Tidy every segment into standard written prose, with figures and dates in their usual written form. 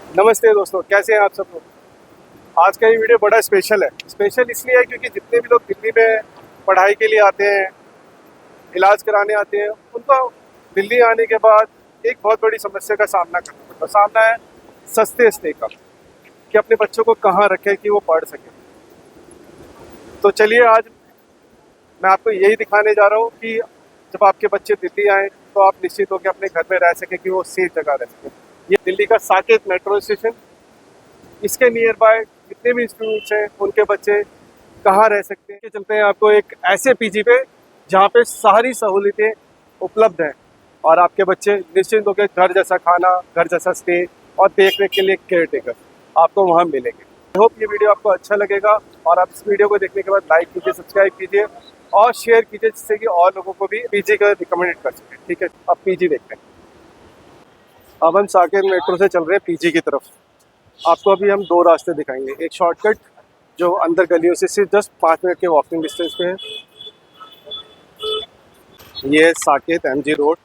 नमस्ते दोस्तों, कैसे हैं आप सब लोग। आज का ये वीडियो बड़ा स्पेशल है। स्पेशल इसलिए है क्योंकि जितने भी लोग दिल्ली में पढ़ाई के लिए आते हैं, इलाज कराने आते हैं, उनको दिल्ली आने के बाद एक बहुत बड़ी समस्या का सामना करना पड़ता है। सामना है सस्ते स्टे का, कि अपने बच्चों को कहाँ रखें कि वो पढ़ सकें। तो चलिए आज मैं आपको यही दिखाने जा रहा हूँ कि जब आपके बच्चे दिल्ली आएँ तो आप निश्चित होकर अपने घर में रह सकें, कि वो सेफ जगह रह सकें। ये दिल्ली का साकेत मेट्रो स्टेशन, इसके नियर बाय जितने भी स्टूडेंट्स हैं उनके बच्चे कहाँ रह सकते हैं। चलते हैं आपको एक ऐसे पीजी पे जहाँ पे सारी सहूलियतें उपलब्ध हैं और आपके बच्चे निश्चिंत होकर घर जैसा खाना, घर जैसा स्टे और देख रेख के लिए केयर टेकर आपको वहाँ मिलेंगे। आई होप ये वीडियो आपको अच्छा लगेगा और आप इस वीडियो को देखने के बाद लाइक कीजिए, सब्सक्राइब कीजिए और शेयर कीजिए, जिससे कि और लोगों को भी पीजी का रिकमेंड कर सकें। ठीक है, अब पीजी देखते हैं। अब हम साकेत मेट्रो से चल रहे हैं पीजी की तरफ। आपको अभी हम दो रास्ते दिखाएंगे। एक शॉर्टकट जो अंदर गलियों से सिर्फ जस्ट 5 मिनट के वॉकिंग डिस्टेंस पे है। ये है साकेत एमजी रोड,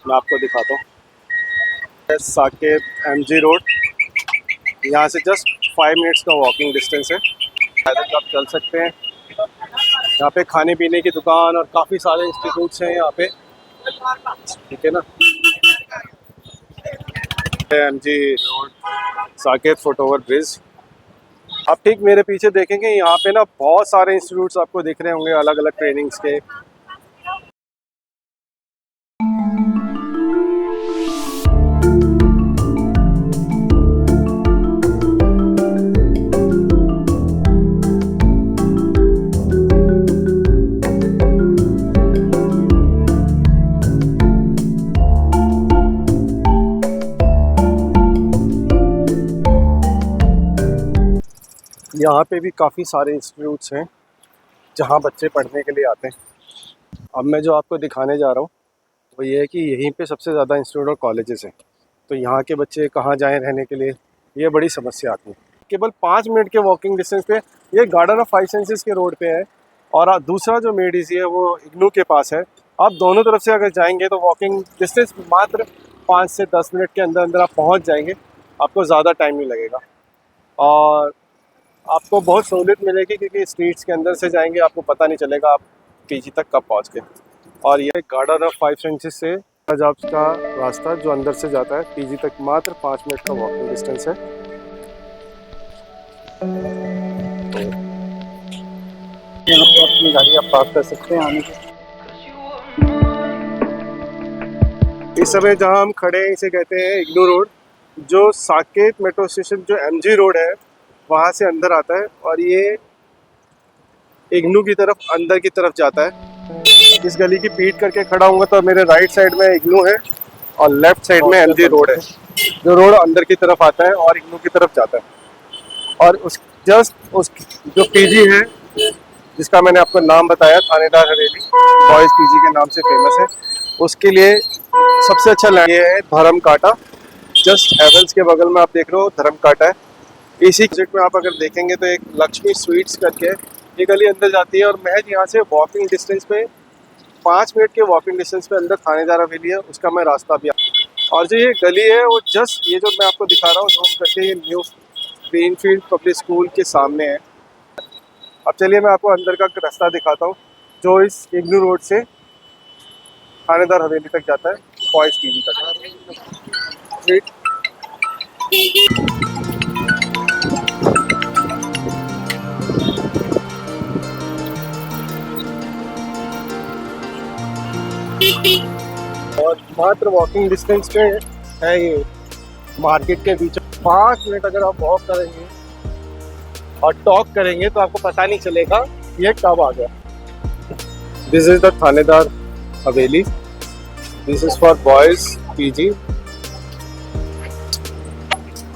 मैं आपको दिखाता हूँ। साकेत एमजी रोड, यहाँ से जस्ट 5 मिनट्स का वॉकिंग डिस्टेंस है। पैदल आप चल सकते हैं। यहाँ पे खाने पीने की दुकान और काफ़ी सारे इंस्टीट्यूट्स हैं यहाँ पे। ठीक है ना, MG road, Saket foot over bridge. आप ठीक मेरे पीछे देखेंगे, यहाँ पे ना बहुत सारे इंस्टीट्यूट्स आपको दिख रहे होंगे अलग अलग ट्रेनिंग्स के। यहाँ पे भी काफ़ी सारे इंस्टीट्यूट्स हैं जहाँ बच्चे पढ़ने के लिए आते हैं। अब मैं जो आपको दिखाने जा रहा हूँ वो ये है कि यहीं पे सबसे ज़्यादा इंस्टीट्यूट और कॉलेजेस हैं। तो यहाँ के बच्चे कहाँ जाएं रहने के लिए, ये बड़ी समस्या आती है। केवल 5 मिनट के वॉकिंग डिस्टेंस पे ये गार्डन ऑफ 5 सेंसेस के रोड पे है और दूसरा जो मेडिसी है वो इग्नू के पास है। आप दोनों तरफ से अगर जाएंगे तो वॉकिंग डिस्टेंस मात्र 5 से 10 मिनट के अंदर अंदर आप पहुँच जाएंगे। आपको ज़्यादा टाइम नहीं लगेगा और आपको बहुत सहूलियत मिलेगी, क्योंकि स्ट्रीट्स के अंदर से जाएंगे आपको पता नहीं चलेगा आप पीजी तक कब पहुँच गए। और ये गार्डन ऑफ 5 सेंसेस से पंजाब का रास्ता जो अंदर से जाता है पीजी तक मात्र 5 मिनट का वॉकिंग डिस्टेंस है। यहाँ पे अपनी गाड़ी आप पार्क कर सकते हैं आने के। इस समय जहाँ हम खड़े हैं इसे कहते हैं इग्नू रोड, जो साकेत मेट्रो स्टेशन जो एमजी रोड है वहाँ से अंदर आता है और ये इग्नू की तरफ अंदर की तरफ जाता है। इस गली की पीट करके खड़ा हूँगा तो मेरे राइट साइड में इग्नू है और लेफ्ट साइड में एमजी रोड है, जो रोड अंदर की तरफ आता है और इग्नू की तरफ जाता है। और उस जस्ट उस जो पीजी है जिसका मैंने आपको नाम बताया, थानेदार हवेली बॉयज़ पीजी के नाम से फेमस है, उसके लिए सबसे अच्छा लैंड ये है धर्म काटा। जस्ट हेवल्स के बगल में आप देख रहे हो धर्म काटा है। इसी प्रोजेक्ट में आप अगर देखेंगे तो एक लक्ष्मी स्वीट्स करके ये गली अंदर जाती है और महज यहाँ से वॉकिंग डिस्टेंस पे 5 मिनट के वॉकिंग डिस्टेंस पे अंदर थानेदार हवेली है, उसका मैं रास्ता भी। और जो ये गली है वो जस्ट ये जो मैं आपको दिखा रहा हूँ जूम करके, ये न्यू ग्रीनफील्ड पब्लिक स्कूल के सामने है। अब चलिए मैं आपको अंदर का रास्ता दिखाता हूँ जो इस इग्नू रोड से थानेदार हवेली तक जाता है, बॉयज़ पीजी तक। और मात्र वॉकिंग डिस्टेंस पे है ये मार्केट के बीच। 5 मिनट अगर आप वॉक करेंगे और टॉक करेंगे तो आपको पता नहीं चलेगा ये कब आ गया। दिस इज द थानेदार हवेली, this is for boys PG.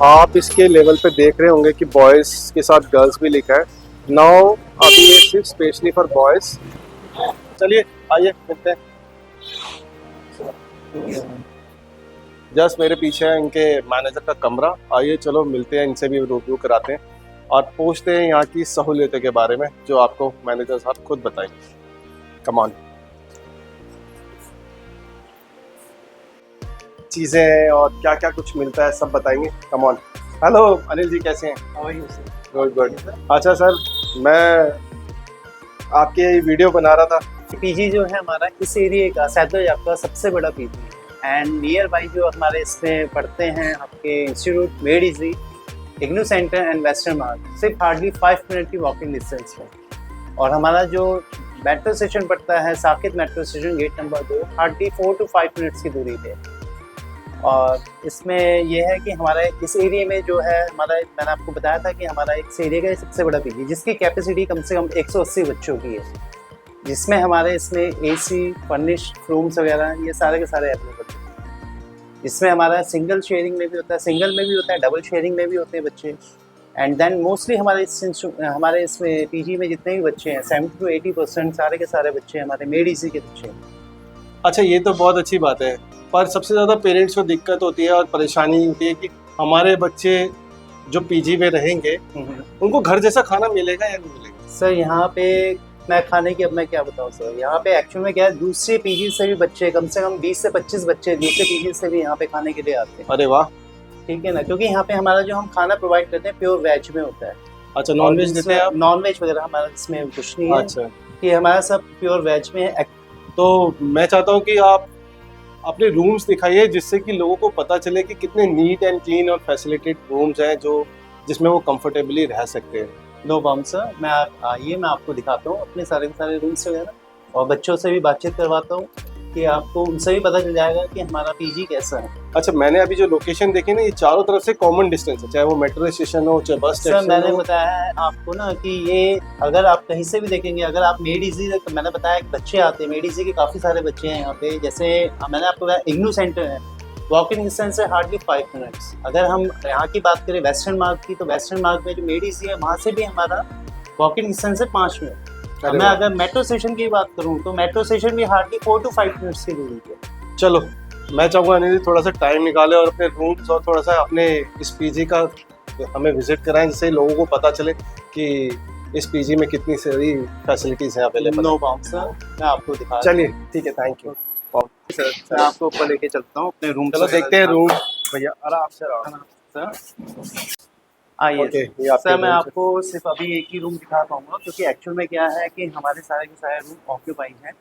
आप इसके लेवल पे देख रहे होंगे कि बॉयज के साथ गर्ल्स भी लिखा है। नाउ अभी ये सिर्फ स्पेशली फॉर बॉयज। चलिए आइए मिलते हैं। जस्ट मेरे पीछे है इनके मैनेजर का कमरा, आइए चलो मिलते हैं, इनसे भी रिव्यू कराते हैं और पूछते हैं यहाँ की सहूलियतों के बारे में जो आपको मैनेजर साहब खुद बताएंगे। Come on. चीज़ें हैं और क्या क्या कुछ मिलता है सब बताएंगे। Come on. Hello Anil ji, कैसे हैं? Good good. अच्छा सर, मैं आपकी वीडियो बना रहा था। पीजी जो है हमारा इस एरिया का सैदोजाब का सबसे बड़ा पीजी है एंड नियर बाई जो हमारे इसमें पढ़ते हैं आपके institute made easy, IGNOU centre and western Marg सिर्फ हार्डली 5 मिनट की वॉकिंग डिस्टेंस है। और हमारा जो मेट्रो स्टेशन पड़ता है Saket metro station gate number 2 hardly 4 to 5 minutes की दूरी पे। और इसमें यह है कि हमारे इस एरिया में जो है हमारा, मैंने आपको बताया था कि हमारा इस एरिया का सबसे बड़ा पीजी जिसकी कैपेसिटी कम से कम 180 बच्चों की है, जिसमें हमारे इसमें एसी फर्निश्ड रूम्स वगैरह ये सारे के सारे अवेलेबल हैं। इसमें हमारा सिंगल शेयरिंग में भी होता है, सिंगल में भी होता है, डबल शेयरिंग में भी होते हैं बच्चे। एंड देन मोस्टली हमारे इसमें पीजी में जितने भी बच्चे हैं 70 to 80% सारे के सारे बच्चे हमारे मेड इजी के बच्चे हैं। अच्छा, ये तो बहुत अच्छी बात है, पर सबसे ज़्यादा पेरेंट्स को दिक्कत होती है और परेशानी होती है कि हमारे बच्चे जो पीजी में रहेंगे उनको घर जैसा खाना मिलेगा या नहीं मिलेगा? सर यहाँ पे मैं खाने की अब मैं क्या बताऊँ सर, यहाँ पे एक्चुअल में क्या है, दूसरे पीजी से भी बच्चे कम से कम 20 से 25 बच्चे दूसरे पीजी से भी यहाँ पे खाने के लिए आते हैं। अरे वाह, ठीक है ना, क्योंकि यहाँ पे हमारा जो हम खाना प्रोवाइड करते हैं प्योर वेज में होता है। अच्छा, नॉन वेज देते हैं आप? नॉन वेज वगैरह हमारा इसमें कुछ नहीं है। अच्छा, कि हमारा सब प्योर वेज में है। तो मैं चाहता हूँ कि आप अपने रूम्स दिखाइए जिससे कि लोगों को पता चले कि कितने नीट एंड क्लीन और फैसिलिटेड रूम्स हैं जो जिसमें वो कंफर्टेबली रह सकते हैं। नो प्रॉब्लम सर, मैं आप आइए, मैं आपको दिखाता हूँ अपने सारे के सारे रूम्स वगैरह, और बच्चों से भी बातचीत करवाता हूँ कि आपको उनसे भी पता चल जाएगा कि हमारा पीजी कैसा है। अच्छा, मैंने अभी जो लोकेशन देखी ना, ये चारों तरफ से कॉमन डिस्टेंस है, चाहे वो मेट्रो स्टेशन हो चाहे बस सर स्टेशन मैंने हो। बताया है आपको ना कि ये अगर आप कहीं से भी देखेंगे, अगर आप मेड इजी, तो मैंने बताया कि बच्चे आते हैं मेड इजी के, काफ़ी सारे बच्चे हैं यहाँ पे। जैसे मैंने आपको बताया इग्नू सेंटर है, वॉकिंग डिस्टेंस है हार्डली 5 मिनट्स। अगर हम यहाँ की बात करें वेस्टर्न मार्ग की, तो वेस्टर्न मार्ग में जो मेड इजी है वहाँ से भी हमारा वॉकिंग डिस्टेंस है 5 मिनट। मैं अगर मेट्रो स्टेशन की बात करूँ तो मेट्रो स्टेशन भी हार्डली 4 to 5 मिनट्स की दूरी पे। चलो, मैं चाहूँगा अनिल जी थोड़ा सा टाइम निकाले और अपने रूम्स और थोड़ा सा अपने इस पीजी का हमें विजिट कराएं, जिससे लोगों को पता चले कि इस पीजी में कितनी सारी फैसिलिटीज़ हैं अवेलेबल। नो प्रॉब्लम सर, मैं आपको दिखा। चलिए ठीक है, थैंक यू सर मैं आपको ऊपर लेके चलता हूँ अपने रूम। चलो देखते हैं रूम। भैया आराम से रहो सर। आइए ओके, ये आपके सर, मैं रूम आपको सिर्फ अभी एक ही रूम दिखा पाऊंगा क्योंकि एक्चुअल में क्या है कि हमारे सारे के सारे रूम ऑक्यूपाइड हैं।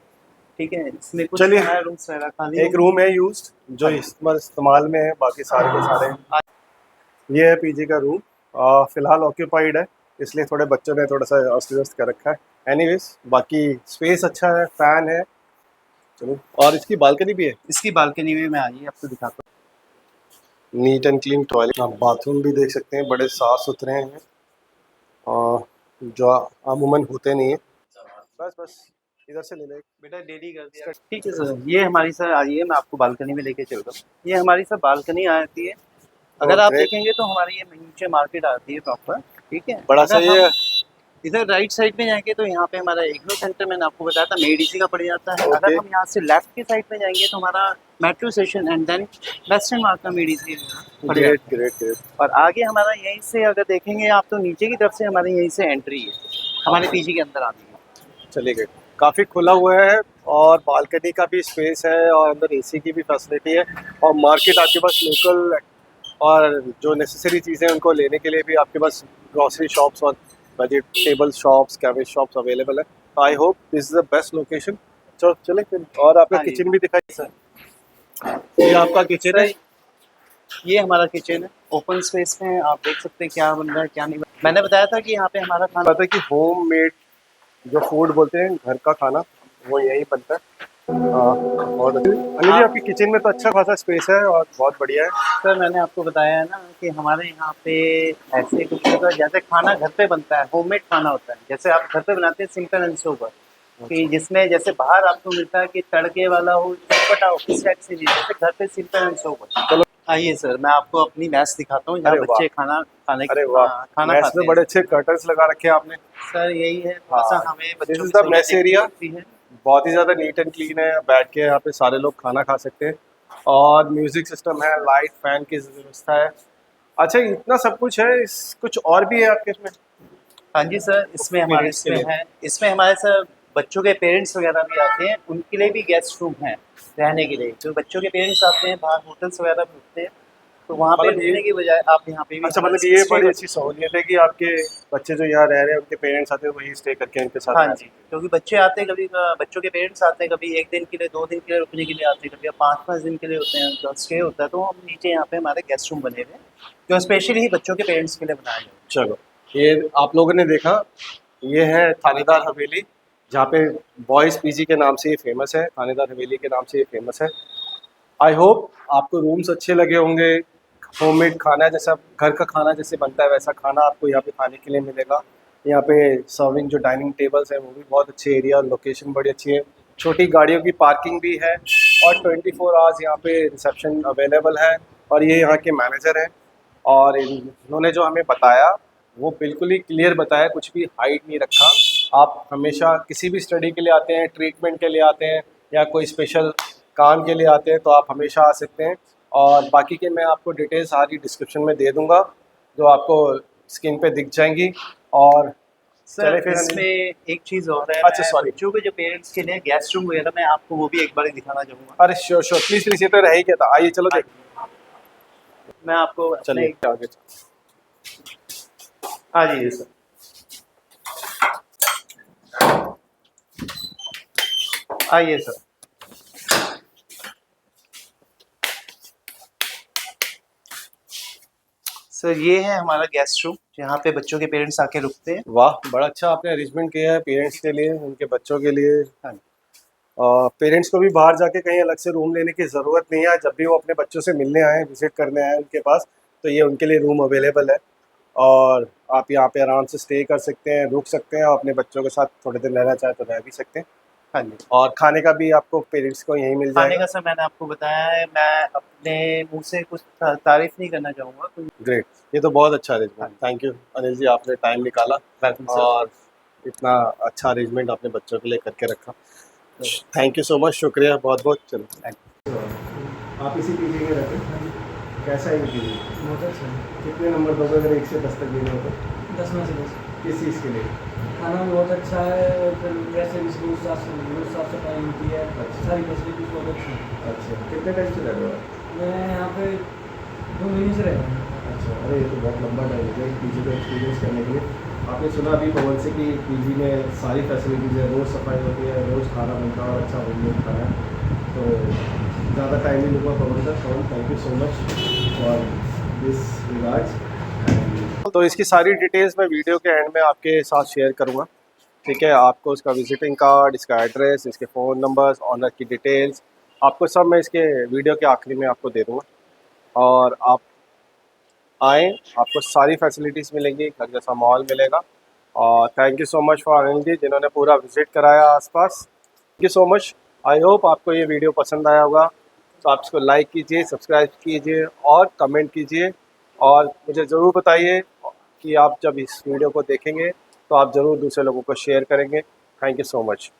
ठीक है, इसमें कुछ चलिए, रूम्स वगैरह खाली एक रूम है यूज्ड जो इस्तेमाल में है, बाकी सारे के सारे ये है पीजी का रूम। फिलहाल ऑक्यूपाइड है, इसलिए थोड़े बच्चों ने थोड़ा सा अस्त व्यस्त कर रखा है। एनीवेज, बाकी स्पेस अच्छा है, फैन है। चलो, और इसकी बालकनी भी है। इसकी बालकनी में मैं आइए आपको दिखाता हूँ। नीट एंड क्लीन टॉयलेट, आप बाथरूम भी देख सकते हैं, बड़े साफ सुथरे हैं और जो अमूमन होते नहीं है। बस बस इधर से ले ले बेटा, डेली कर दिया। ठीक है सर, ये हमारी सर आइए मैं आपको बालकनी में लेके चल रहा हूँ। ये हमारी सर बालकनी आती है। अगर आप देखेंगे तो हमारी ये नीचे मार्केट आती है प्रॉपर। ठीक है, बड़ा सही है। इधर राइट साइड में जाएंगे तो यहाँ पे हमारा इग्नू सेंटर मैंने आपको बताया था मेड इजी का पड़ जाता है। अगर हम यहाँ से लेफ्ट के साइड में जाएंगे तो हमारा metro station and then western Marg का मेड इजी पड़ जाता है। Great great great. और आगे हमारा यहीं से अगर देखेंगे आप तो नीचे की तरफ से हमारे यहीं से एंट्री है हमारे पीजी के अंदर आने की। चलिए गए, काफ़ी खुला हुआ है और बालकनी का भी स्पेस है और अंदर एसी की भी फैसिलिटी है और मार्केट आपके पास लोकल और जो नेसेसरी चीज़ें उनको लेने के लिए भी आपके पास ग्रॉसरी शॉप्स और vegetable shops, cabbage shops available है। I hope this is the best location. चलो चले फिर, और आपका किचन भी दिखाइए सर। ये आपका किचन है। ये हमारा किचन है, ओपन स्पेस में आप देख सकते हैं क्या बन रहा है क्या नहीं बन रहा है। मैंने बताया था कि यहाँ पे हमारा खाना पता है कि होम मेड जो फूड बोलते हैं, घर का खाना, वो यही बनता है। और अनिल जी, आपकी किचन में तो अच्छा खासा स्पेस है और बहुत बढ़िया है। सर मैंने आपको बताया है ना कि हमारे यहाँ पे ऐसे कुछ जैसे खाना घर पे बनता है, होममेड खाना होता है, जैसे आप घर पे बनाते हैं सिंपल एंड सोबर, कि जिसमें जैसे बाहर आपको मिलता है कि तड़के वाला हो, चटपटा हो, इस टाइप से नहीं, जैसे घर पे सिंपल एंड सोबर। चलो आइए सर, मैं आपको अपनी मैस दिखाता हूँ जहाँ बच्चे खाना खाने अरे वाह, खाना मैस खाते में हैं। बड़े अच्छे कर्टन्स लगा रखे हैं आपने। सर यही है, थोड़ा सा हमें दिस बच्चों इज की द मैस एरिया। है। बहुत ही ज़्यादा नीट एंड क्लीन है, बैठ के यहाँ पे सारे लोग खाना खा सकते हैं और म्यूजिक सिस्टम है, लाइट फैन की व्यवस्था है। अच्छा, इतना सब कुछ है, इस कुछ और भी है आपके इसमें? हाँ जी सर, इसमें हमारे इसमें हमारे सर बच्चों के पेरेंट्स वगैरह भी आते हैं, उनके लिए भी गेस्ट रूम है रहने के लिए। तो बच्चों के पेरेंट्स आते हैं, बाहर होटल्स वगैरह भी होते हैं, तो वहाँ पे मतलब ये- रहने की बजाय आप यहाँ पे भी अच्छा, हमारे मतलब ये stay बड़ी कर अच्छी सहूलियत है कि आपके बच्चे जो यहाँ रह रहे हैं उनके पेरेंट्स आते हैं वहीं स्टे करके उनके साथ हाँ रह जी, क्योंकि बच्चे आते हैं कभी बच्चों के पेरेंट्स आते हैं कभी 1 दिन के लिए 2 दिन के लिए रुकने के लिए आते हैं, कभी 5-5 दिन के लिए होते हैं, उनका स्टे होता है, तो हम नीचे यहाँ पे हमारे गेस्ट रूम बने हुए हैं, जो स्पेशली ही बच्चों के पेरेंट्स के लिए बनाए गए हैं। चलो, ये आप लोगों ने देखा, ये है थानेदार हवेली, जहाँ पे बॉयज़ पीजी के नाम से ये फेमस है, थानेदार हवेली के नाम से ये फेमस है। आई होप आपको रूम्स अच्छे लगे होंगे। होममेड खाना जैसा घर का खाना जैसे बनता है वैसा खाना आपको यहाँ पे खाने के लिए मिलेगा। यहाँ पे सर्विंग जो डाइनिंग टेबल्स हैं वो भी बहुत अच्छे एरिया और लोकेशन बड़ी अच्छी है। छोटी गाड़ियों की पार्किंग भी है और 24 आवर्स यहाँ पे रिसेप्शन अवेलेबल है। और ये यहाँ के मैनेजर हैं और इन्होंने जो हमें बताया वो बिल्कुल ही क्लियर बताया, कुछ भी हाइड नहीं रखा। आप हमेशा किसी भी स्टडी के लिए आते हैं, ट्रीटमेंट के लिए आते हैं या कोई स्पेशल काम के लिए आते हैं तो आप हमेशा आ सकते हैं। और बाकी के मैं आपको डिटेल्स सारी डिस्क्रिप्शन में दे दूंगा जो आपको स्क्रीन पे दिख जाएंगी। और चले सर फिर इसमें एक चीज़ और है, अच्छा, मैं सॉरी। बच्चों के जो पेरेंट्स के लिए गेस्ट रूम वगैरह मैं आपको वो भी एक बार दिखाना चाहूँगा। अरे श्योर श्योर, प्लीज़ प्लीज़, ये तो रह ही गया था। आइए चलो देख, मैं आपको अपने चलिए आगे। हाँ जी सर। आइए सर। सर ये है हमारा गेस्ट रूम जहाँ पे बच्चों के पेरेंट्स आके रुकते हैं। वाह, बड़ा अच्छा आपने अरेंजमेंट किया है पेरेंट्स के लिए, उनके बच्चों के लिए। हाँ जी। पेरेंट्स को भी बाहर जाके कहीं अलग से रूम लेने की ज़रूरत नहीं है। जब भी वो अपने बच्चों से मिलने आए, विजिट करने आए उनके पास, तो ये उनके लिए रूम अवेलेबल है। और आप यहाँ पे आराम से स्टे कर सकते हैं, रुक सकते हैं और अपने बच्चों के साथ थोड़े दिन रहना चाहे तो रह भी सकते हैं। हाँ जी। और खाने का भी आपको पेरेंट्स को यहीं मिल खाने जाएगा। का सर मैंने आपको बताया है, मैं अपने मुंह से कुछ तारीफ नहीं करना चाहूँगा। ग्रेट, ये तो बहुत अच्छा arrangement. Thank you Anil ji, आपने टाइम निकाला वेलकम सर। और इतना अच्छा अरेंजमेंट अपने बच्चों के लिए करके रखा। थैंक यू सो मच, शुक्रिया बहुत बहुत। चलो, आप इसी पीजी में रहते हैं? कैसा है ये पीजी? बहुत अच्छा है। कितने नंबर दोगे अगर 1 से 10 तक देने हो तो? 10 में से 10। किस चीज़ के लिए? खाना भी बहुत अच्छा है और फिर वैसे भी बहुत साफ सफाई होती है, सारी फैसिलिटीज बहुत अच्छी है। अच्छा, कितने टाइम से रह रहे हो आप? मैं यहाँ पे 2 महीने से रह रहा हूँ। अच्छा, अरे ये तो बहुत लंबा टाइम है पीजी को एक्सपीरियंस करने के लिए। आपने सुना अभी पवन से कि पीजी में सारी फैसिलिटीज़ है, रोज़ सफाई होती है, रोज़ खाना बनता है और अच्छा होममेड खाना है। तो ज़्यादा टाइम नहीं लूँगा Pavan sir. Pavan, thank you so much for this regards. तो इसकी सारी डिटेल्स मैं वीडियो के एंड में आपके साथ शेयर करूँगा। ठीक है, आपको इसका विजिटिंग कार्ड, इसका एड्रेस, इसके फ़ोन नंबर्स, ऑनर की डिटेल्स, आपको सब मैं इसके वीडियो के आखिरी में आपको दे दूँगा। और आप आएँ, आपको सारी फैसिलिटीज़ मिलेंगी, घर जैसा माहौल मिलेगा। और thank you so much for Anil ji जिन्होंने पूरा विज़िट कराया आसपास। Thank you so much. I hope आपको ये वीडियो पसंद आया होगा। तो आप इसको लाइक कीजिए, सब्सक्राइब कीजिए और कमेंट कीजिए। और मुझे ज़रूर बताइए कि आप जब इस वीडियो को देखेंगे तो आप ज़रूर दूसरे लोगों को शेयर करेंगे। Thank you so much.